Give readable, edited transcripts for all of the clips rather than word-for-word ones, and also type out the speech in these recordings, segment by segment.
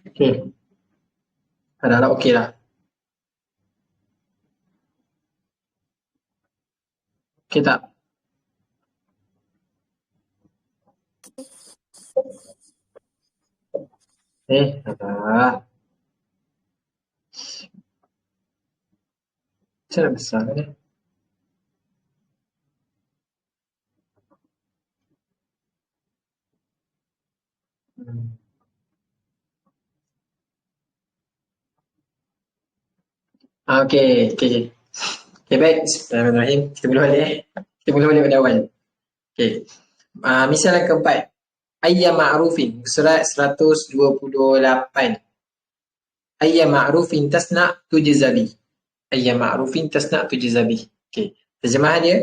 Okey. Harap-harap okey lah. Okey tak? Alah. Macam nak besar ni? Hmm. Okey, okey, okey. Okey, baik. Bismillahirrahmanirrahim. Kita mula balik Kita mula balik pada awal. Okey. Misal yang keempat. Ayya ma'rufin. Surat 128. Ayya ma'rufin tasna' tujzabi. Ayya ma'rufin tasna' tujzabi. Okey. Terjemahan dia,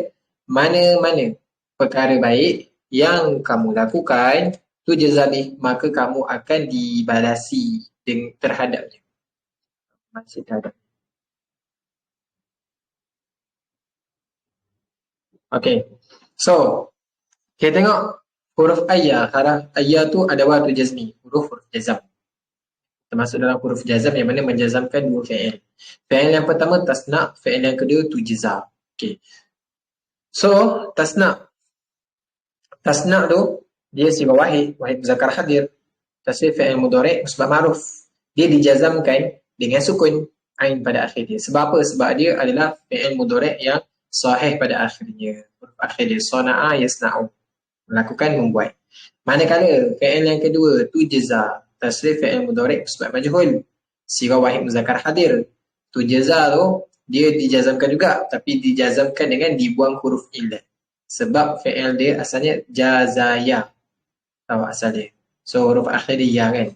mana-mana perkara baik yang kamu lakukan, tujzabi, maka kamu akan dibalasi terhadapnya. Masih terhadap. Okey. So, kita tengok huruf ayya. Haraf ayya tu ada waktu jazmi. Huruf jazam. Termasuk dalam huruf jazam yang mana menjazamkan dua fi'il. Fi'il yang pertama tasna', fi'il yang kedua tujza. Okey. So, tasna'. Tasna' tu dia sifat wahid muzakkar hadir. Tasrif fi'il mudhari' musbah ma'ruf. Dia dijazamkan dengan sukun ain pada akhir dia. Sebab apa? Sebab dia adalah fi'il mudhari' yang sahih pada akhirnya. Huruf akhir dia sana'a yasna'u. Melakukan, membuat. Manakala fi'il yang kedua tujza, tasrif fi'il mudhari' musbah majhul. Sifat wahid muzakkar hadir. Tujza tu dia dijazamkan juga, tapi dijazamkan dengan dibuang huruf illat. Sebab fi'il dia asalnya jazaya. Tahu asal dia. So huruf akhir dia ya kan.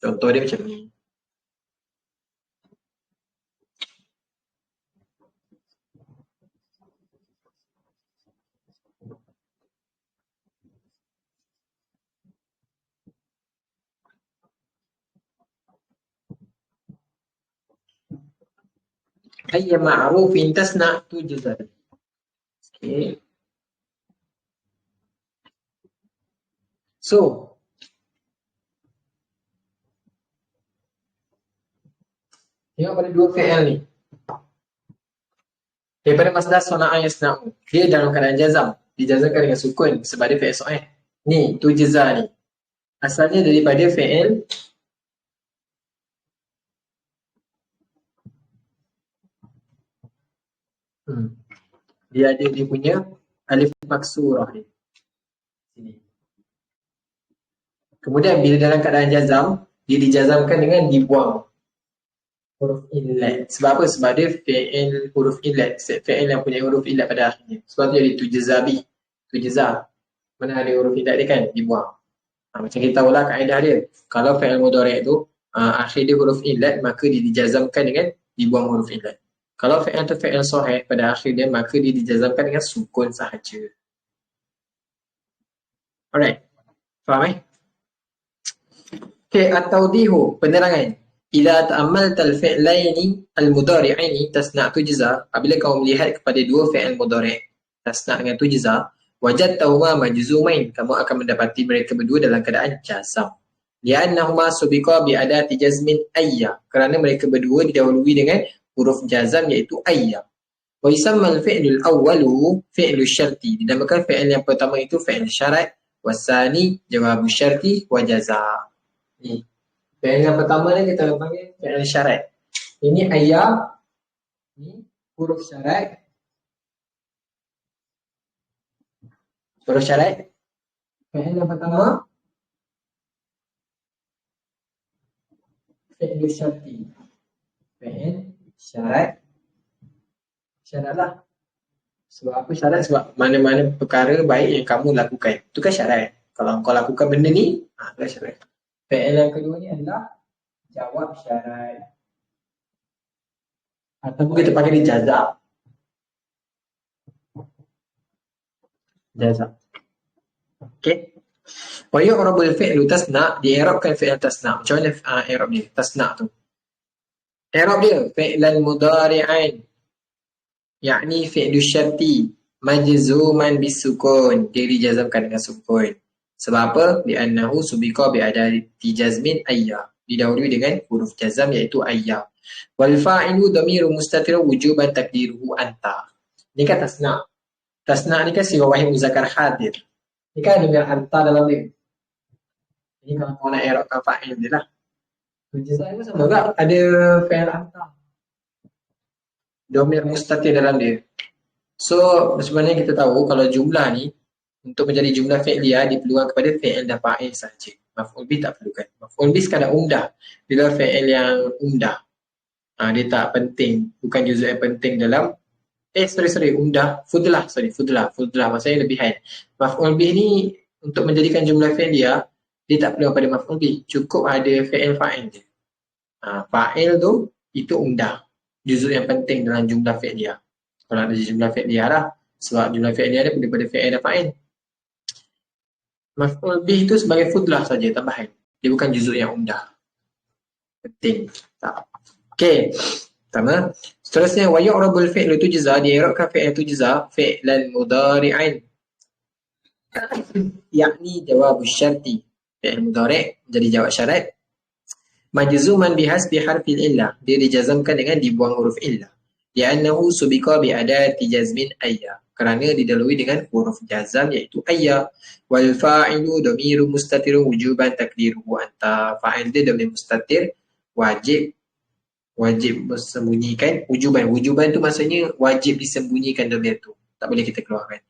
Contoh dia macam ni. Ayya ma'rufin tasna' tujza. Okay. So, tengok pada dua fi'il ni. Daripada masdar sana'a yasna'u. Dia dalam keadaan jazam. Dijazamkan dengan sukun sebab dia fi'il sahih. Ni, tujza ni. Asalnya daripada fi'il dia ada dia punya alif maksurah ni. Sini. Kemudian bila dalam keadaan jazam, dia dijazamkan dengan dibuang huruf illat. Sebab apa? Sebab dia fi'il huruf illat. Fi'il yang punya huruf illat pada akhirnya. Sebab tu jadi tujzabi. Tujza. Mana ada huruf illat dia kan? Dibuang. Macam kita tahulah kaedah dia. Kalau fi'il mudhari' tu akhir dia huruf illat, maka dia dijazamkan dengan dibuang huruf illat. Kalau fi'il tu fi'il sahih pada akhir dia, maka dia dijazamkan dengan sukun sahaja. Alright. Faham Okay, at-tawdihu, penerangan. Idza ta'ammalta al-fi'laini al-mudhari'aini tasna' tujza, apabila kau melihat kepada dua fi'il mudhari' tasna' dengan tujza, wajadtahuma majzumain, kamu akan mendapati mereka berdua dalam keadaan jazam. Li'annahuma subiqa bi adati jazmin ayya, kerana mereka berdua didahului dengan huruf jazam iaitu ayya. Wa yusamma al-fi'lul awwalu fi'lu syarti, dinamakan fi'il yang pertama itu fi'il syarat, wasani jawabu syarti wa jaza. Ni. Fi'il yang pertama ni kita panggil fi'il syarat. Ini ayya, ni huruf syarat. Huruf syarat. Fi'il yang pertama fi'il syarti. Fi'il syarat. Syarat lah. Sebab apa syarat? Sebab mana-mana perkara baik yang kamu lakukan. Itu kan syarat. Kalau kau lakukan benda ni, itu kan syarat. Fi'il yang kedua ni adalah jawab syarat. Ataupun kita panggil dia jaza. Jaza. Okay. Wa yu'rabul fi'lu tasna', di'irabkan fi'il tasna'. Macam mana i'rab dia? Tasna' tu. I'rab dia fi'lan mudhari'an. Yakni fi'lu syarti majzuman bisukun. Dia dijazamkan dengan sukun. Sebab apa? Li'annahu subiqa bi'adati jazmin ayya. didahului dengan huruf jazam iaitu ayya. Wal fa'ilu dhamiru mustatir wujuban takdiruhu anta. Ini kan tasna. Tasna ni kan siwa wahid muzakkar hadir. Ini kan dengan anta dalam dia. Ini kalau mau nak i'rabkan fa'il dia lah. Jazam itu sama juga ada fi'il anta. Dhamir mustatir dalam dia. So sebenarnya kita tahu kalau jumlah ni untuk menjadi jumlah fi'liyah diperlukan kepada fi'il dan fa'il sahaja. Maf'ul bih tak perlukan. Maf'ul bih sekadar umdah. Bila fi'il yang umdah. Dia tak penting. Bukan juzuk yang penting dalam umdah. Fudlah maksudnya lebihan. Maf'ul bih ni untuk menjadikan jumlah fi'liyah dia tak perlu pada maf'ul bih. Cukup ada fi'il fa'il je. Fa'il tu itu umdah. Juzuk yang penting dalam jumlah fi'liyah. Kalau ada jumlah fi'liyah lah. Sebab jumlah fi'liyah dia daripada fi'il dan fa'il. Maf'ul bih itu sebagai fudlah saja, tambahan. Dia bukan juzuk yang umdah. Penting. Tak. Okey. Pertama. Seterusnya, wa yu'rabul fi'lu tujza. Dia i'rabkan fi'il tujza fi'lan mudhari'ain. Yakni jawabus syarti. Fi'il mudhari' jadi jawab syarat. Majzuman bihasbi harfil illah. Dia dijazamkan dengan dibuang huruf illah. Li'annahu subiqa bi'adati jazmin ayya. Kerana didahului dengan huruf jazam iaitu ayya. Wal fa'ilu dhamiru mustatirun wujuban takdiruhu anta. Fa'il dia dhamir mustatir wajib disembunyikan wujuban tu maksudnya wajib disembunyikan dhamir tu. Tak boleh kita keluarkan.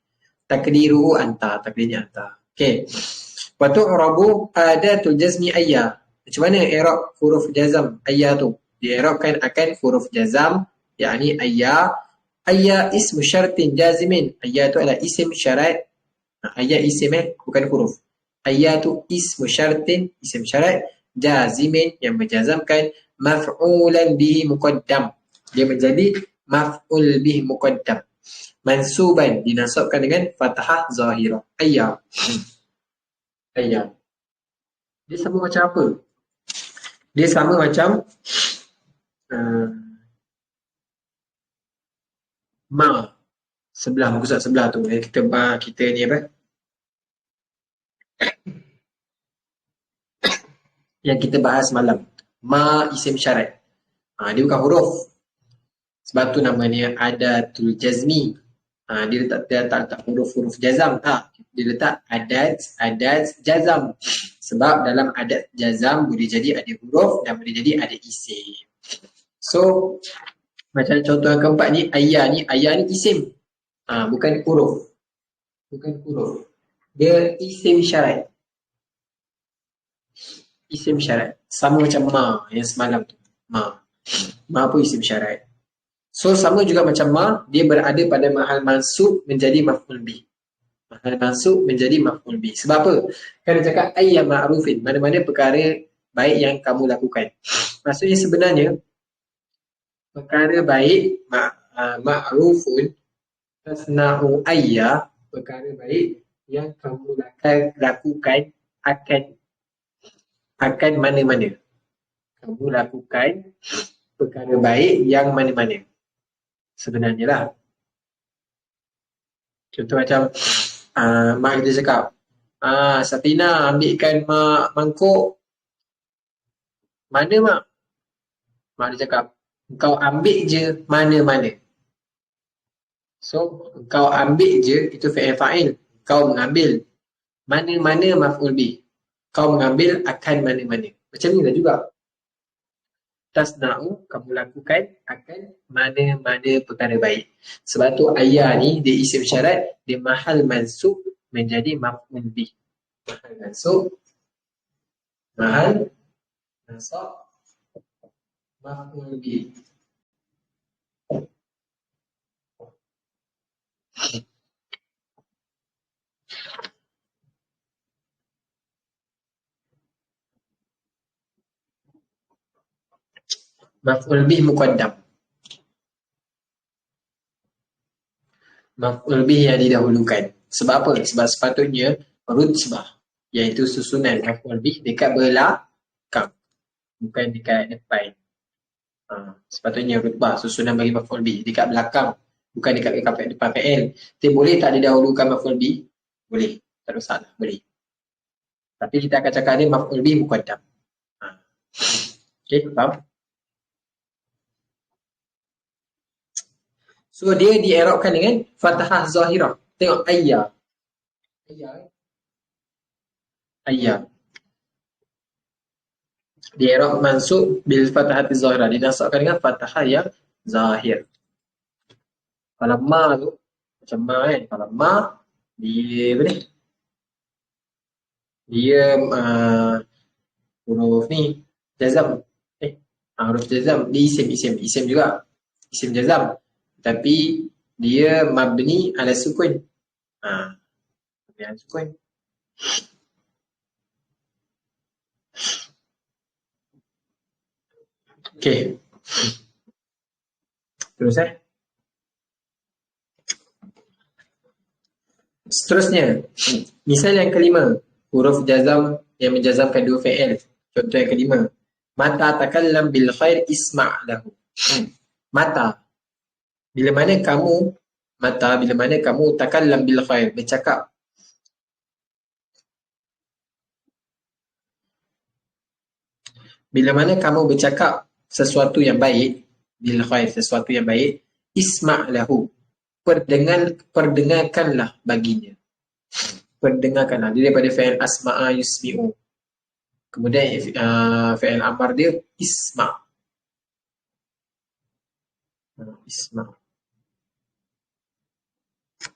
Takdiruhu anta, takdirnya anta. Okey. Wa tu'rabu adatul jazmi ayya. Macam mana i'rab huruf jazam ayya tu? Di'irabkan akan huruf jazam yakni ayya. Ayya ismu syartin jazimin. Ayya tu adalah isim syarat. Ayya isim bukan huruf. Ayya tu ismu syartin, isim syarat jazimin yang menjazamkan maf'ulan bihi muqaddam. Dia menjadi maf'ul bihi muqaddam. Mansuban dinasabkan dengan fathah zahirah. Ayya. Ayya. Dia sama macam apa? Dia sama macam ma sebelah muka surat sebelah tu kita ni apa yang kita bahas malam, ma isim syarat. Dia bukan huruf, sebab tu namanya adatul jazmi. Dia letak huruf jazam, dia letak adat jazam, sebab dalam adat jazam boleh jadi ada huruf dan boleh jadi ada isim. So macam contoh yang keempat ni, ayya ni isim. Bukan huruf. Dia isim syarat. Isim syarat. Sama macam ma yang semalam tu. Ma pun isim syarat. So sama juga macam ma, dia berada pada mahal mansub menjadi maf'ul bih. Mahal mansub menjadi maf'ul bih. Sebab apa? Kan dia cakap ayya ma'rufin, mana-mana perkara baik yang kamu lakukan. Maksudnya sebenarnya perkara baik ma'rufun tasna'u ayya, perkara baik yang kamu lakukan akan mana-mana. Kamu lakukan perkara baik yang mana-mana. Sebenarnya lah. Contoh macam mak kita cakap, Safina ambilkan mak mangkuk. Mana mak? Mak dia cakap, kau ambil je mana-mana. So, kau ambil je, itu fi'il fa'il. Kau mengambil. Mana-mana maf'ul bih. Kau mengambil akan mana-mana. Macam ni lah juga. Tasna'u, kamu lakukan akan mana-mana perkara baik. Sebab tu ayah ni, dia isim syarat, dia mahal mansub menjadi maf'ul bih. Mahal mansub. Mahal mansub. Maf'ul bih. Maf'ul bih muqaddam. Maf'ul bih yang didahulukan. Sebab apa? Sebab sepatutnya rutbah, iaitu susunan maf'ul bih dekat belakang, bukan dekat depan. Sepatutnya rutbah, susunan bagi maf'ul bih dekat belakang, bukan dekat depan fi'il. Tapi boleh tak didahulukan maf'ul bih? Boleh. Tak ada salah, boleh. Tapi kita akan cakap ni maf'ul bih muqaddam. Okay, faham? So dia dierobkan dengan fathah zahirah. Tengok ayya. Ayya. Dierob mansub bil fathah zahirah. Dinasabkan dengan fathah yang zahir. Kalau ma tu macam ma kan. Kalau ma dia apa ni? Dia huruf ni jazam. Huruf jazam dia isim juga. Isim jazam. Tapi dia mabni ala sukun. Mabni ala sukun. Okey. Terus Seterusnya, misal yang kelima, huruf jazam yang menjazamkan dua fi'il. Contoh yang kelima, mata takallam bil khair isma' lahu. Mata, bila mana kamu takallam bil khair, bercakap. Bila mana kamu bercakap sesuatu yang baik, bil khair, sesuatu yang baik, isma' lahu. Perdengarkanlah baginya. Perdengarkanlah. Dia daripada fi'il asma'a yusmi'u. Kemudian fi'il amar dia isma'. Isma'.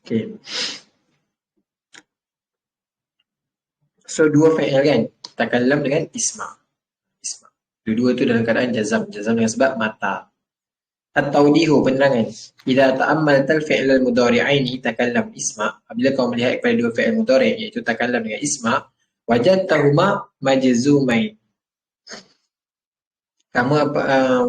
Okay. So dua fi'il kan? Takallam dengan isma'. Isma'. Dua-dua tu dalam keadaan jazam. Jazam dengan sebab mata. At-tawdihu, penerangan. Idza ta'ammaltal fi'l al-mudhari'aini takallam isma'. Apabila kau melihat kepada dua fi'il mudhari' iaitu takallam dengan isma', wajadtahuma majzumain. Kamu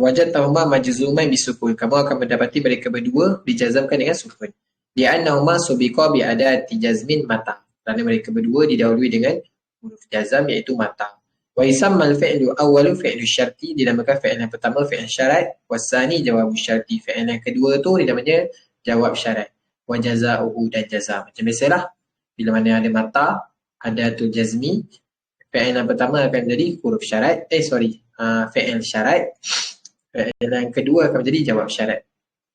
wajadtahuma majzumain bisukun. Kamu akan mendapati mereka berdua dijazamkan dengan sukun. Li'annahuma subiqa bi adati jazmin mata. Kerana mereka berdua didahului dengan huruf jazam iaitu mata. Wa yusammal fi'lu awwalu fi'lu syarti, dinamakan fi'il yang pertama fi'il syarat, wasani jawab syarti. Fi'il yang kedua tu dinamanya jawab syarat. Wa jaza'uhu, dan jaza. Macam biasalah, bila mana ada mata, ada tu jazmi, fi'il yang pertama akan menjadi huruf syarat, fi'il syarat. Fi'il yang kedua akan menjadi jawab syarat.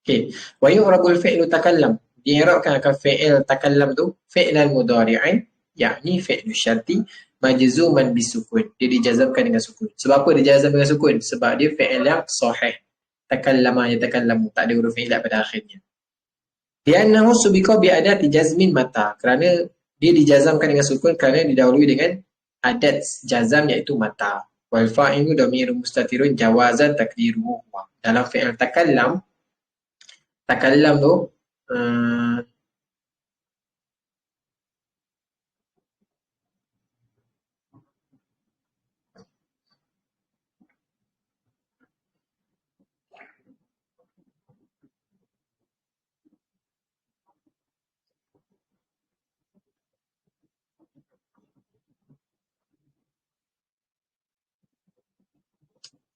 Okey. Wa yu'rabul fi'lu takallam. Di'rabkan akan fi'il takallam tu fi'lan mudhari'an, yakni fi'lu syarti, majzuman bisukun. Dia dijazamkan dengan sukun. Sebab apa dia jazam dengan sukun? Sebab dia fi'il yang sahih. Takallama yatakallamu, tak ada huruf ilat pada akhirnya. Li'annahu subiqa bi adati jazmin mata. Kerana dia dijazamkan dengan sukun kerana didahului dengan adat jazam iaitu mata. Wal fa'ilu dhamirun mustatirun jawazan takdiruhu huwa. Dalam fi'il takallam tu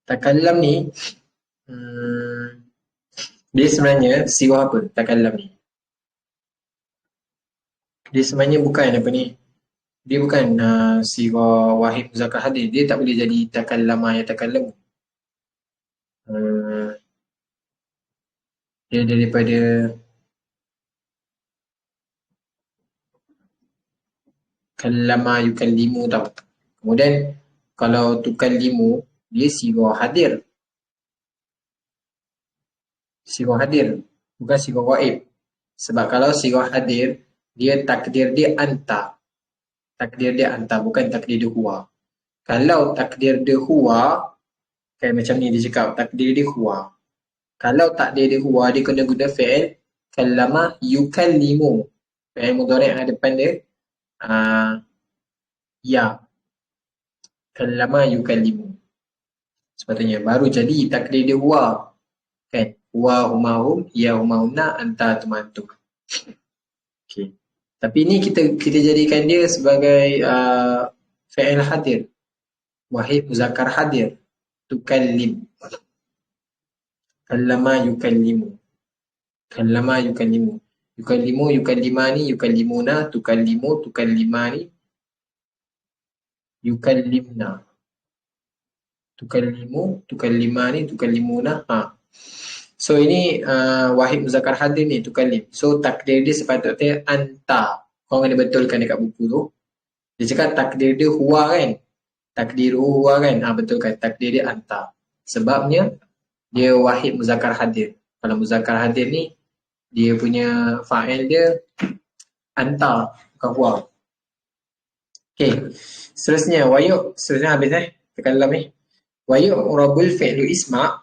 takallam ni dia sebenarnya siwah apa takallam ni? Dia sebenarnya bukan apa ni? Dia bukan siwah wahid muzakkar hadir. Dia tak boleh jadi takallama yatakallamu. Dia daripada kallama yukallimu tau. Kemudian kalau tukallimu dia siwah hadir. Siwah hadir, bukan siwah waib. Sebab kalau siwah hadir, dia takdir dia anta. Takdir dia anta, bukan takdir dia huwa. Kalau takdir dia huwa, kayak macam ni dia cakap, takdir dia huwa. Kalau takdir dia huwa, dia kena guna fi'il kallama yukallimu. Fi'il mudhari' yang ada depan dia ya. Kallama yukallimu. Sepatutnya baru jadi takdir dia huwa. Kan? Huwa humahum, ya humahumna, anta tumantum. Okay. Tapi ni kita jadikan dia sebagai fi'il hadir. Wahid muzakkar hadir. Tukallim. Kallama yukallimu. Kallama yukallimu. Yukallimu, yukallimani, yukallimuna, tukallimu, tukallimani, yukallimna. Tukallimu, tukallima ni tukallimuna. So ini wahid muzakkar hadir ni tukallim. So takdir dia sepatutnya anta. Korang kena betulkan dekat buku tu. Dia cakap takdir dia huwa kan. Takdir huwa kan. Betulkan takdir dia anta. Sebabnya dia wahid muzakkar hadir. Kalau muzakkar hadir ni dia punya fa'il dia anta bukan huwa. Okey. Seterusnya seterusnya habis tekan dalam ni. Wayuk rabul fi'lu isma'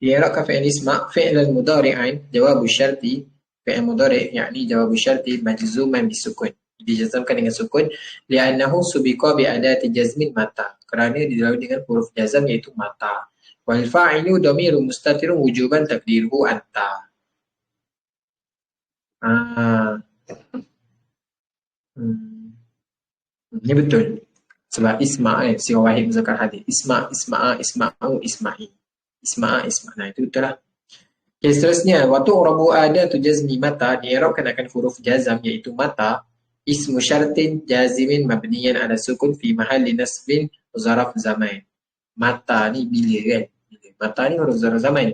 di'rabkan fi'il isma' fi'lan mudhari'an jawabu syarti fi'il mudhari' yakni jawabu syarti majzuman bisukun. Dijazamkan dengan sukun li'annahu subiqa bi adati jazmin mata. Kerana dilalui dengan huruf jazam iaitu mata. Wal fa'ilu dhamirun mustatirun wujuban takdiruhu anta. Ini betul. Sebab isma' si wahid muzakkar hadir. Isma'a, isma'u, isma'i. Isma'a, isma'. Nah, itu betul lah. Okay, seterusnya. Waktu urabu ada tu jazmi mata di'irabkan akan huruf jazam iaitu mata. Ismu syartin jazimin mabniyan ala sukun fi mahalli nasbin zaraf zaman. Mata ni bila kan? Bila. Mata ni huruf zaraf zaman.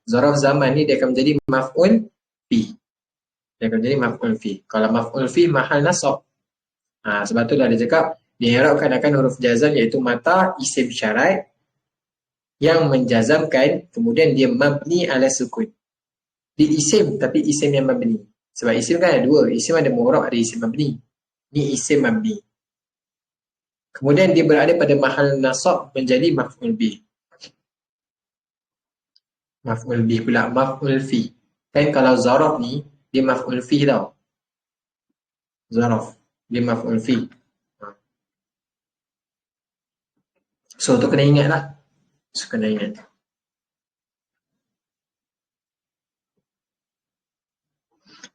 Zaraf zaman ni dia akan menjadi maf'ul fi. Dia akan menjadi maf'ul fi. Kalau maf'ul fi mahal nasab. Sebab tu dah dia cakap diharapkan akan huruf jazam iaitu mata isim syarat yang menjazamkan kemudian dia mabni ala sukun. Di isim tapi isim yang mabni. Sebab isim kan ada dua. Isim ada mu'rab, ada isim mabni. Ni isim mabni. Kemudian dia berada pada mahal nasab menjadi maf'ul bih. Maf'ul bih pula, maf'ul fi. Kan kalau zaraf ni dia maf'ul fi tau. Zaraf dia maf'ul fi. So tu kena ingat lah. So kena ingat.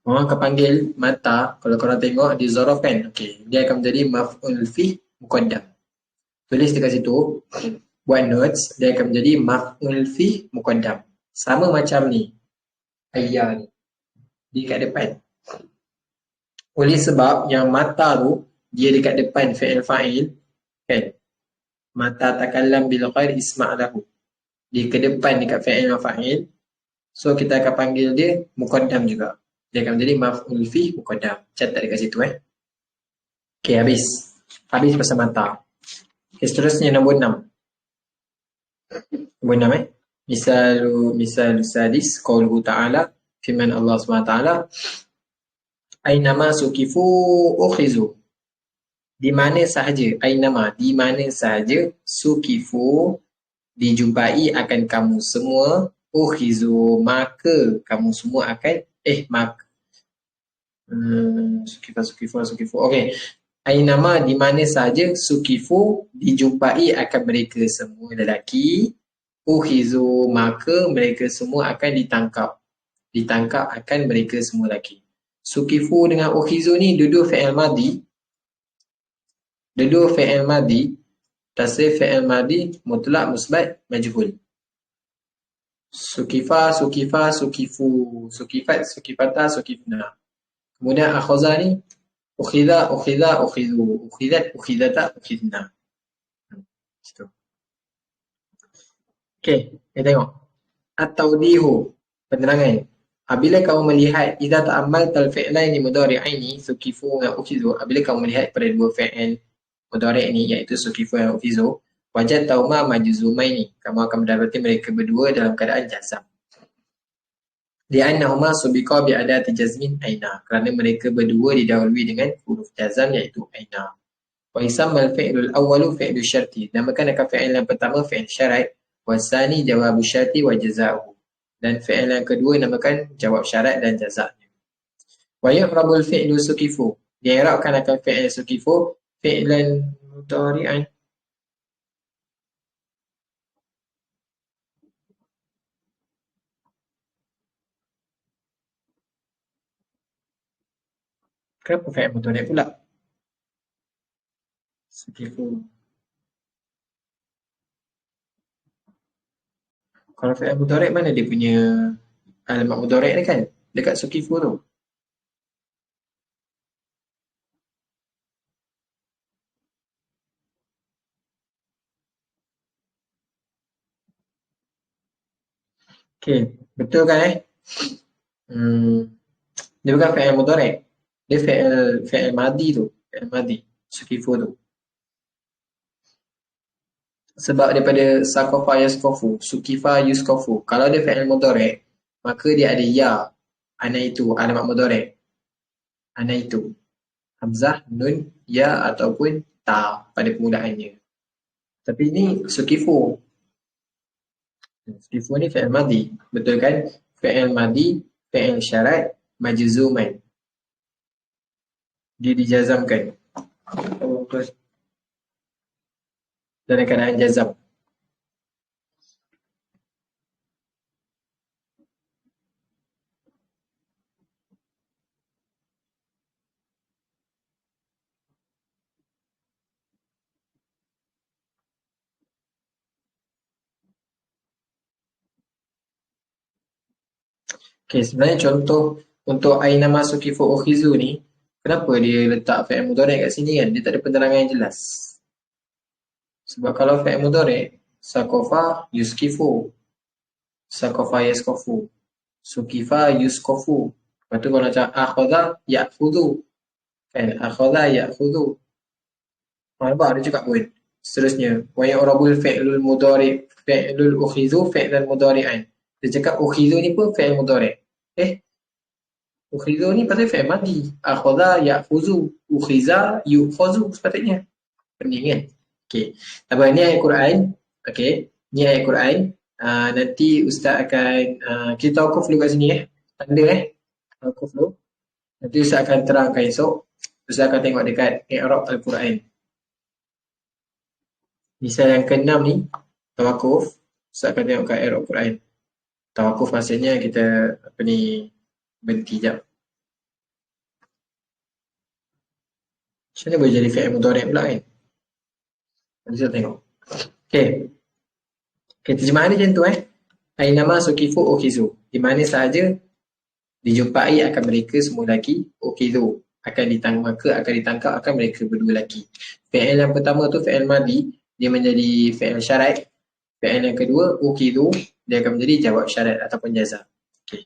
Orang akan panggil mata, kalau korang tengok di zaraf kan, okay, dia akan menjadi maf'ul fi muqaddam. Tulis dekat situ, buat notes, dia akan menjadi maf'ul fi muqaddam. Sama macam ni, ayah ni, di kat depan. Oleh sebab yang mata tu, dia dekat depan fi'il fa'il, kan? Mata takallam bil ghair isma' lahu. Dia ke depan dekat fi'il fa'il, so kita akan panggil dia muqaddam juga. Dia akan menjadi maf'ul fi muqaddam. Catat dekat situ Okey, habis. Habis pasal mata. Okay, seterusnya nombor 6. Nombor 6 Misal sadis qauluhu ta'ala firman Allah SWT Ainama sukifu ukhizu. Di mana sahaja di mana sahaja sukifu dijumpai akan kamu semua ukhizu maka kamu semua akan sukifu. Okey. Ainama di mana sahaja sukifu dijumpai akan mereka semua lelaki ukhizu maka mereka semua akan ditangkap akan mereka semua lelaki. Sukifu dengan ukhizu ni dua-dua fi'il madi tasrif fi'il madi mutlak musbat majhul. Sukifa, sukifu, sukifat, sukifata, sukifna. Kemudian akhaza ni ukhidha, ukhidhu, ukhidat, ukhidata, ukhidna. Okey, kita tengok. At-tawdihu, penerangan. Apabila kamu melihat idza ta'ammaltal fi'laini mudhari'aini sukifu wa ukhidhu, apabila kamu melihat pada dua fi'il mudhari' ini iaitu sukifu dan ukhidhu, wajadtahuma majzumaini, kamu akan mendapati mereka berdua dalam keadaan jazam. Li'annahuma subiqa bi adati jazmin aina, kerana mereka berdua didahului dengan huruf jazam iaitu aina. Wa yusammal fi'lul awwalu fi'lu syarti, namakan akan fi'il yang pertama fi'il syarat, wasani jawabu syarti wa jazaa'uhu, dan fi'il yang kedua namakan jawab syarat dan jaza'nya. Wa yu'rabul fi'lu sukifu, di'irabkan akan fi'il sukifu fi'lan mudhari'an. Kenapa fi'il mudhari' pula? Sukifu. Kalau fi'il mudhari' mana dia punya alamat mudhari' ni kan? Dekat sukifu tu. Okey, betul kan dia bukan fi'il mudhari'. Dia fi'il madi tu, fi'il madi. Sukifu tu. Sebab daripada sakofa yaskofu, sukifa yuskofu. Kalau dia fi'il mudhari', maka dia ada ya. Ana itu, alamat mudhari'. Ana itu. Hamzah, nun, ya ataupun ta pada permulaannya. Tapi ini sukifu. Sukifu ni fi'il madi. Betul kan? Fi'il madi, fi'il syarat, majzuman. Dia dijazamkan. Dalam keadaan jazam. Okay, sebenarnya contoh untuk aina masuki fu ukhizu ni, kenapa dia letak fi'il mudhari' kat sini kan? Dia tak ada penerangan yang jelas. Sebab kalau fi'il mudhari' sakofa yuskifu, sakofa yaskofu, sukifa yuskofu. Lepas tu kalau macam akhadha ya'khudhu, kan? Akhadha ya'khudhu. Nampak dia cakap pun. Seterusnya, wa yu'rabul fi'lul mudhari' fi'lul ukhizu fi'lan mudhari'an. Dia cakap ukhizu ni pun fi'il mudhari'. Ukhizu ni pasal fi'il madi. Akhadha ya'khuzu, ukhiza yu'khazu sepatutnya. Pening kan? Okey. Apa ni ayat Quran? Okey. Ni ayat Quran. Nanti ustaz akan kita tawakuf dulu kat sini Tanda tawakuf dulu. Nanti ustaz akan terangkan esok. Ustaz akan tengok dekat i'rab al-Quran. Misal yang ke-6 ni tawakuf. Ustaz akan tengok kat i'rab Quran. Tawakuf maksudnya kita berhenti jap. Macam mana boleh jadi fi'il mudhari' pula kan? Nanti kita tengok. Okey. Okay, terjemahan dia macam tu Ainama sukifu ukhizu. Di mana sahaja dijumpai akan mereka semua lelaki ukhizu. Akan ditangkap akan mereka berdua lelaki. Fi'il yang pertama tu fi'il madi. Dia menjadi fi'il syarat. Fi'il yang kedua ukhizu. Dia akan menjadi jawab syarat ataupun jaza. Okay.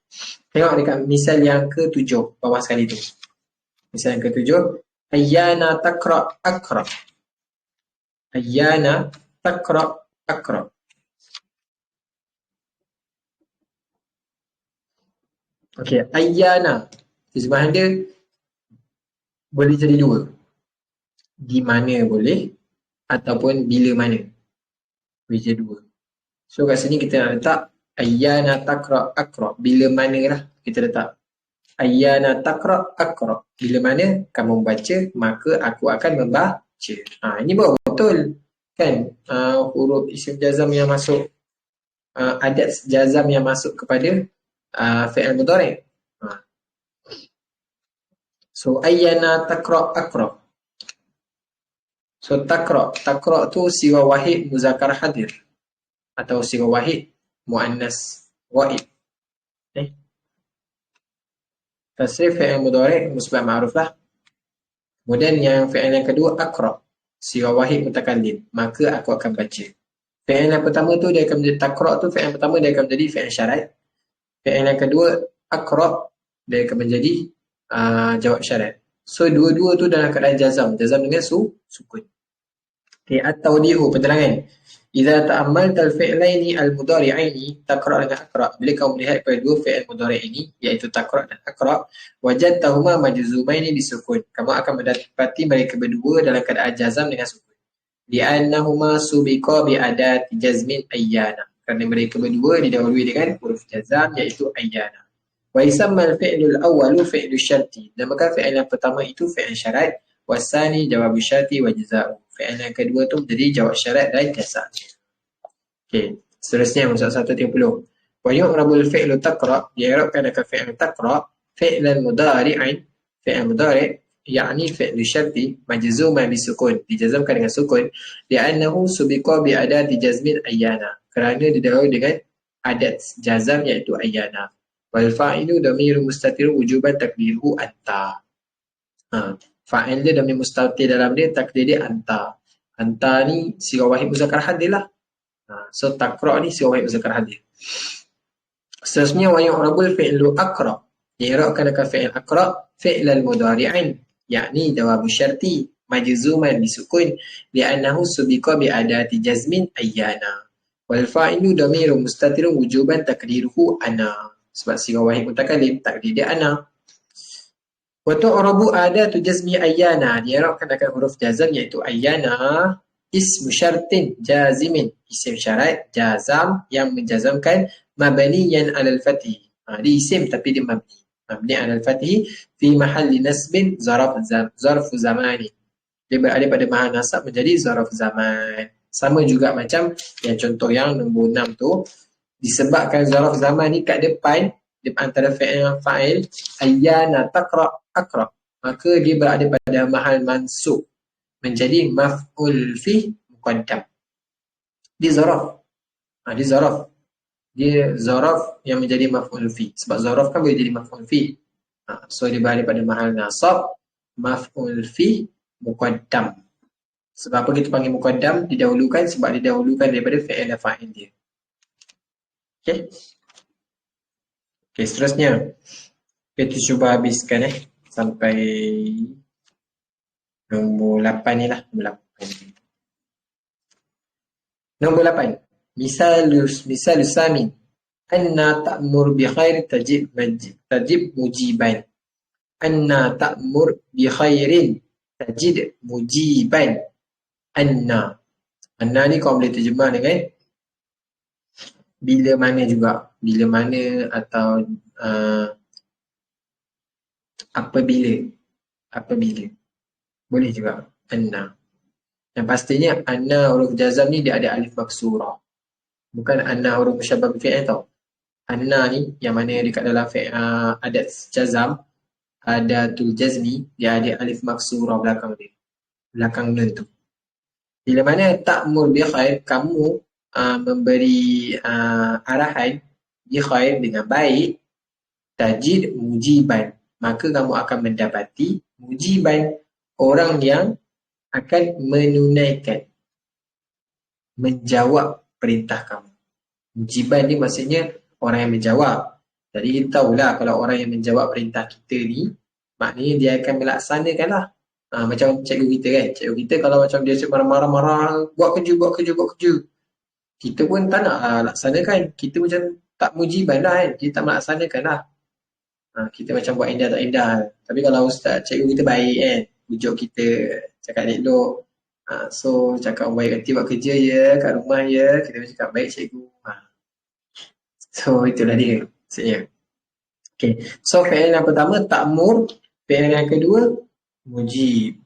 Tengok dekat misal yang ke-7. Bawah sekali tu. Misal yang ke-7. Ayyana takra akra. Ayyana takra akra. Okey, ayyana. Terjemahan dia boleh jadi dua. Di mana boleh ataupun bila mana. Boleh jadi dua. So kat sini kita nak letak ayyana takra akra. Bila mana lah kita letak. Ayyana takra akra. Bila mana kamu membaca, maka aku akan membaca. Ini baru betul. Kan? Huruf isim jazam yang masuk, adat jazam yang masuk kepada fi'il mudhari'. So ayyana takra akra. So takra tu siwa wahid muzakkar hadir atau siwa wahid muannas ghaib. Tasrif fi'il mudhari' musbah ma'ruf lah. Kemudian yang fi'il yang kedua akra, siwa wahid mutakallim, maka aku akan baca. Fi'il yang pertama tu dia akan menjadi takra tu, fi'il yang pertama dia akan menjadi fi'il syarat. Fi'il yang kedua akra, dia akan menjadi jawab syarat. So dua-dua tu dalam keadaan jazam dengan sukun. Okay, at-tawdihu, penerangan. Idza ta'ammalta al-fi'laini al-mudhari'aini taqra' dan aqra'. Bila kau melihat pada dua fi'il mudhari' ini, iaitu taqra' dan aqra', wajadtahuma majzumaini bisukun. Kamu akan mendapati mereka berdua dalam keadaan jazam dengan sukun. Li'annahuma subiqa bi'adati jazmin ayyana. Kerana mereka berdua didahului dengan huruf jazam iaitu ayyana. Wa yusamma al-fi'lul awwalu fi'lu syarti. Namakan fi'il yang pertama itu fi'il syarat, wasani jawab syarti wa jaza'u. Fi'il yang kedua tu menjadi jawab syarat dan jasa. Okey, seterusnya muka 130. Wa yu'rabul fi'lu taqra', di'rabkan akan fi'il taqra' fi'lan mudhari'an, fi'il mudhari' yakni fi'lu syarti majzuman bisukun, dijazamkan dengan sukun, li'annahu subiqa bi adati jazmin ayyana, kerana didahului dengan adat jazam iaitu ayyana. Wal fa'ilu dhamiru mustatir wujuban takdiruhu anta. Fa'il dia dhamir mustatir dalam dia, takdir dia anta. Anta ni sirah wahid muzakkar hadir lah. So taqra' ni sirah wahid muzakkar hadir. Seterusnya wa yu'rabul fi'lu aqra. Di'rabkan akan fi'il aqra fi'lal mudhari'ain, yakni jawabu syarti majzuman bisukun li'annahu subiqa bi adati jazmin ayyana. Wal fa'ilu dhamirun mustatirun wujuban takdiruhu ana. Sebab sirah wahid mutakallim, takdir dia ana. Wa tu'rabu adatu jazmi ayyana. Di'rabkan akan huruf jazam iaitu ayyana ismu syartin jazimin, isim syarat jazam yang menjazamkan mabniyan alal fathi. Dia isim tapi dia mabni alal fathi fi mahalli nasbin zarf zamani. Dia berada pada mahal nasab menjadi zarf zaman. Sama juga macam yang contoh yang nombor 6 tu, disebabkan zarf zaman ni kat depan antara fi'il dan fa'il, ayyana taqra aqra, maka dia berada pada mahal mansub menjadi maf'ul fi muqaddam. Dia zaraf. Dia zaraf. Dia zaraf yang menjadi maf'ul fi. Sebab zaraf kan boleh jadi maf'ul fi. So dia berada pada mahal nasab maf'ul fi muqaddam. Sebab apa kita panggil muqaddam? Didahulukan sebab didahulukan daripada fi'il dan fa'il dia. Okey. Okey, seterusnya kita cuba habiskan sampai nombor 8 ni lah. Nombor 8. Misalus samin. Anna ta'mur bi khair tajib mujiban. Anna ta'mur bi khairin tajid mujiban. Anna. Anna ni kau boleh terjemah dengan bila mana juga. Bila mana atau apabila. Apabila. Boleh juga. Anna. Yang pastinya anna huruf jazam ni dia ada alif maksurah. Bukan anna huruf musyabbah bil fi'il tau. Anna ni yang mana dekat dalam adat jazam, adatul jazmi, dia ada alif maksurah belakang dia. Belakang nun tu. Bila mana ta'mur bi khair, kamu memberi arahan bi khair dengan baik, tajid mujiban, maka kamu akan mendapati mujiban, orang yang akan menunaikan, menjawab perintah kamu. Mujiban ni maksudnya orang yang menjawab. Jadi kita tahulah kalau orang yang menjawab perintah kita ni, maknanya dia akan melaksanakan lah. Macam cikgu kita kan. Cikgu kita kalau macam dia marah-marah, buat kerja. Kita pun tak nak laksanakan. Kita macam tak mujiban lah kan. Kita tak melaksanakan lah. Kita macam buat indah tak indah. Tapi kalau ustaz, cikgu kita baik kan. Ujuk kita, cakap elok. So cakap baik nanti buat kerja je, kat rumah je. Kita cakap baik cikgu. So itulah dia maksudnya. Okay. So fi'il yang pertama ta'mur, fi'il yang kedua mujib.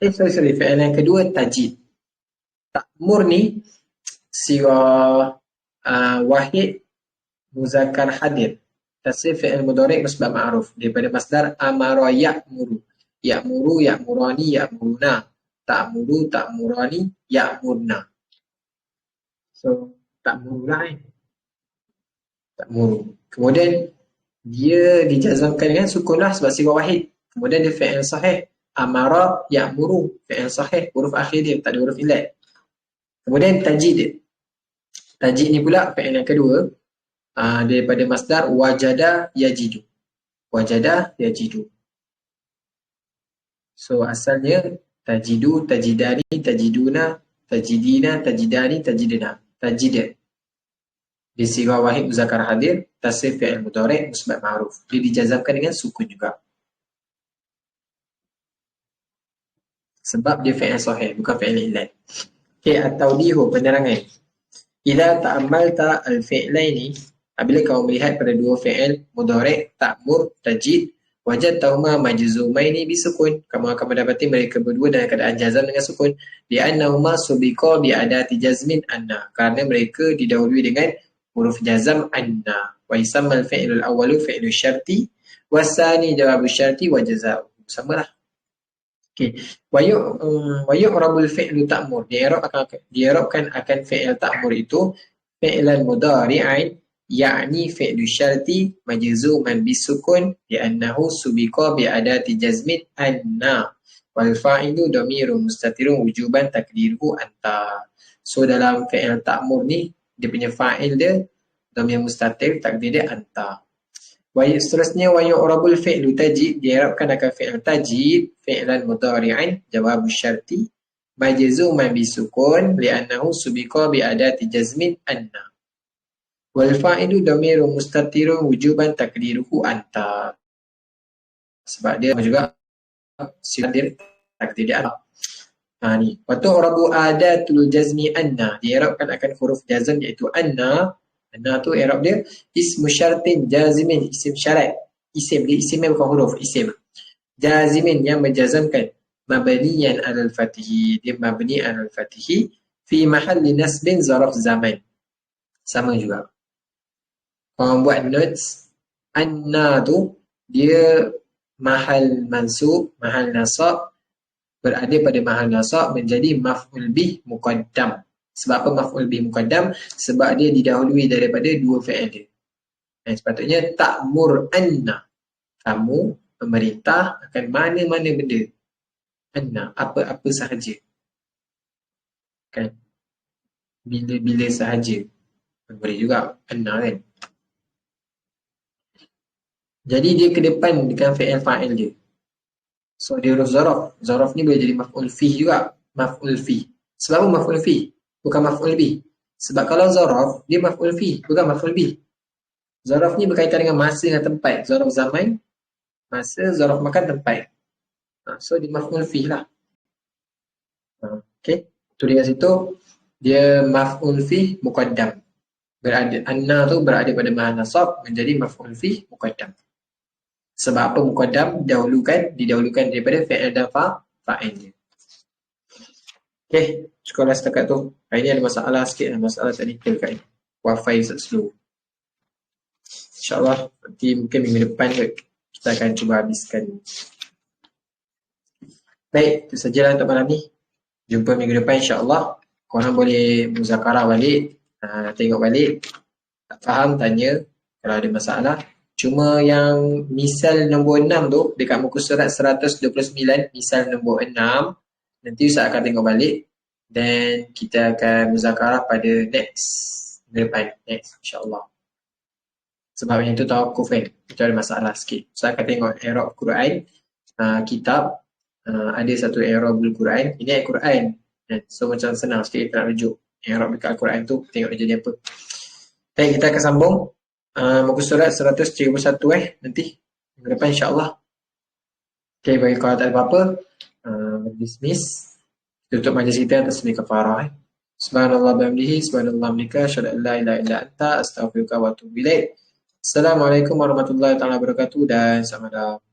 Sorry. Fi'il yang kedua tajid. Ta'mur ni sirah wahid muzakkar hadir. Tasrif fi'il mudhari' musbah ma'ruf daripada masdar amara ya'muru. Ya'muru, ya'murani, ya'muruna. Ta'muru, ta'murani, ya'murna. So ta'muru lah ta'muru. Kemudian dia dijazamkan dengan sukun lah sebab sirah wahid. Kemudian dia fi'il sahih. Amara ya'muru, fi'il sahih, huruf akhir dia, tak ada huruf illat. Kemudian tajid. Tajid ni pula fi'il yang kedua, daripada masdar wajada yajidu. Wajada yajidu. So asalnya tajidu, tajidani, tajiduna, tajidina, tajidani, tajidina. Tajid. Di sirah wahid muzakkar hadir, tasrif fi'il mudhari' musbah ma'ruf. Dia dijazamkan dengan sukun juga. Sebab dia fi'il sahih, bukan fi'il illat. Okay, at-tawdihu, penerangan. Idza ta'ammalta al-fi'laini, apabila kau melihat pada dua fi'il mudhari' ta'mur, tajid, wajadtahuma majzumaini bisukun, kamu akan mendapati mereka berdua dalam keadaan jazam dengan sukun. Li'annahuma subiqa bi adati jazmin anna, kerana mereka didahului dengan huruf jazam anna. Wa yusamma al-fi'lu al-awwalu fi'lu syarti wasani jawabu syarti wa jazaa'u. Samalah. Okey. Wa yu'rabul fi'lu ta'mur. Di'rabkan akan fi'il ta'mur itu fi'lan mudhari'ain, yakni fi'lu syarti majzuman bisukun li'annahu subiqa bi adati jazmin anna wal fa'ilu dhamirun mustatirun wujuban takdiruhu anta. So dalam fi'il ta'mur ni dia punya fa'il dia dhamir mustatir, takdir dia anta. Seterusnya wa yu'rabul fi'lu tajid, diarabkan akan fi'il tajid fi'lan mudhari'an jawab syarti majzuman bisukun li'annahu subiqa bi adati jazmin anna. Wal fa'ilu dhamirun mustatirun wujuban takdiruhu anta. Sebab dia juga takdir dia anta. Ni. Wa tu'rabu adatul jazmi anna, diarabkan akan huruf jazm iaitu anna. Anna tu i'rab dia ismu syartin jazimin, isim syarat. Isim dia, isimnya bukan huruf, isim. Jazimin yang menjazamkan, mabniyan alal fatihi, dia mabni alal fatihi fi mahalli nasbin zaraf zaman. Sama juga. Kalau buat notes, anna tu dia mahal mansub, mahal nasab, berada pada mahal nasab menjadi maf'ul bih muqaddam. Sebab apa maf'ul bih muqaddam? Sebab dia didahului daripada dua fi'il dia. Sepatutnya ta'mur anna, kamu memerintah akan mana-mana benda. Anna, apa-apa sahaja. Kan? Bila-bila sahaja. Boleh juga anna kan. Jadi dia ke depan dengan fi'il fa'il dia. So dia huruf zaraf. Zaraf ni boleh jadi maf'ul fih juga. Maf'ul fih. Sebab apa maf'ul fih? Bukan maf'ul bih. Sebab kalau zaraf, dia maf'ul fih, bukan maf'ul bih. Zaraf ni berkaitan dengan masa dan tempat. Zaraf zaman, masa, zaraf makan, tempat. So, dia maf'ul fih lah. Okay. Tu dia situ, dia maf'ul fih muqaddam. Berada, anna tu berada pada mahal nasab menjadi maf'ul fih muqaddam. Sebab apa muqaddam? Didahulukan daripada fi'il dan fa'il dia. Okay, sekolah setakat tu. Hari ni ada masalah sikit, masalah teknikal kat ni. Wi-Fi slow. InsyaAllah nanti mungkin minggu depan kita akan cuba habiskan. Baik, itu sajalah untuk malam ni. Jumpa minggu depan insyaAllah. Korang boleh muzakarah balik, tengok balik. Tak faham, tanya kalau ada masalah. Cuma yang misal nombor 6 tu dekat muka surat 129, misal nombor 6, nanti Ustaz akan tengok balik dan kita akan muzakarah pada next depan, next insyaAllah. Sebab yang tu tawakuf kan, itu ada masalah sikit. Ustaz akan tengok i'rab Quran, kitab, ada satu i'rab Al-Quran, ini ayat Quran. So macam senang sikit kita nak rujuk i'rab dekat Al-Quran tu, tengok dia jadi apa. Baik, kita akan sambung muka surat 131 nanti minggu depan insyaAllah. Okay, bagi kalau tak ada apa-apa, dismiss. Tutup majlis kita atas semi kafarah. Subhanallah bihamdihi, subhanallah bihamdika, asyhadu an la ilaha illa anta, astaghfiruka wa atubu ilaik. Assalamualaikum warahmatullahi wabarakatuh dan selamat malam.